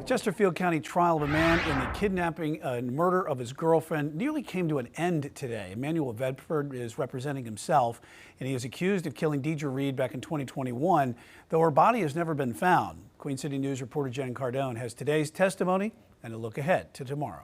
The Chesterfield County trial of a man in the kidnapping and murder of his girlfriend nearly came to an end today. Emmanuel Bedford is representing himself, and he is accused of killing Deidre Reed back in 2021, though her body has never been found. Queen City News reporter Jen Cardone has today's testimony and a look ahead to tomorrow.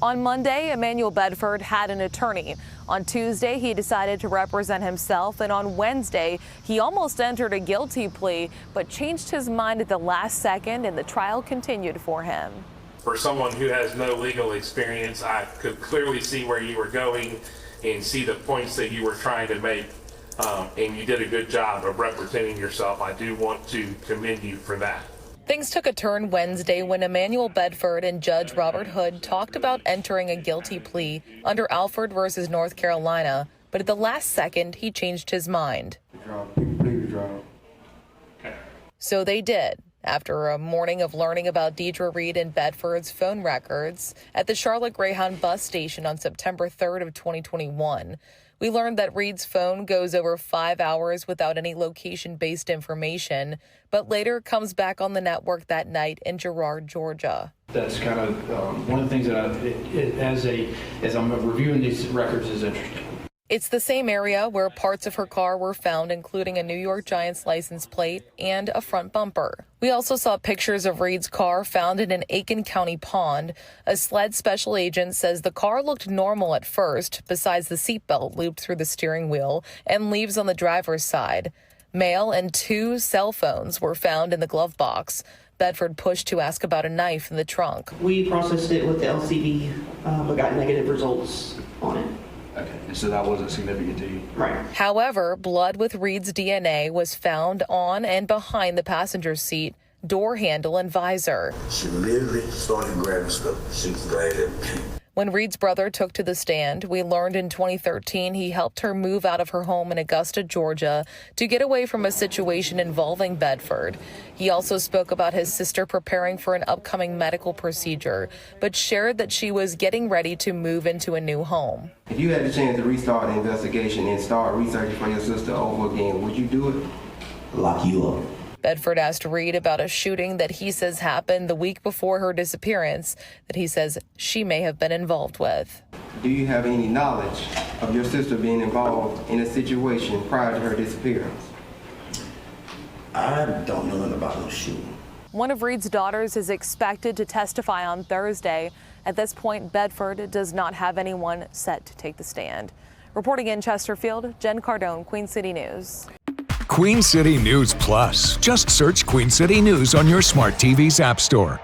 On Monday, Emmanuel Bedford had an attorney. On Tuesday, he decided to represent himself, and on Wednesday, he almost entered a guilty plea, but changed his mind at the last second, and the trial continued for him. For someone who has no legal experience, I could clearly see where you were going and see the points that you were trying to make, and you did a good job of representing yourself. I do want to commend you for that. Things took a turn Wednesday when Emmanuel Bedford and Judge Robert Hood talked about entering a guilty plea under Alford versus North Carolina, but at the last second, he changed his mind. So they did. After a morning of learning about Deidre Reed and Bedford's phone records at the Charlotte Greyhound bus station on September 3rd of 2021, we learned that Reed's phone goes over 5 hours without any location-based information, but later comes back on the network that night in Girard, Georgia. That's kind of one of the things that as I'm reviewing these records is interesting. It's the same area where parts of her car were found, including a New York Giants license plate and a front bumper. We also saw pictures of Reed's car found in an Aiken County pond. A SLED special agent says the car looked normal at first, besides the seatbelt looped through the steering wheel and leaves on the driver's side. Mail and 2 cell phones were found in the glove box. Bedford pushed to ask about a knife in the trunk. We processed it with the LCD, but got negative results on it. Okay, and so that wasn't significant to you? Right. However, blood with Reed's DNA was found on and behind the passenger seat, door handle, and visor. She literally started grabbing stuff. She was glad at me. When Reed's brother took to the stand, we learned in 2013 he helped her move out of her home in Augusta, Georgia, to get away from a situation involving Bedford. He also spoke about his sister preparing for an upcoming medical procedure, but shared that she was getting ready to move into a new home. If you had the chance to restart the investigation and start researching for your sister over again, would you do it? Lock you up. Bedford asked Reed about a shooting that he says happened the week before her disappearance that he says she may have been involved with. Do you have any knowledge of your sister being involved in a situation prior to her disappearance? I don't know nothing about no shooting. One of Reed's daughters is expected to testify on Thursday. At this point, Bedford does not have anyone set to take the stand. Reporting in Chesterfield, Jen Cardone, Queen City News. Queen City News Plus. Just search Queen City News on your smart TV's app store.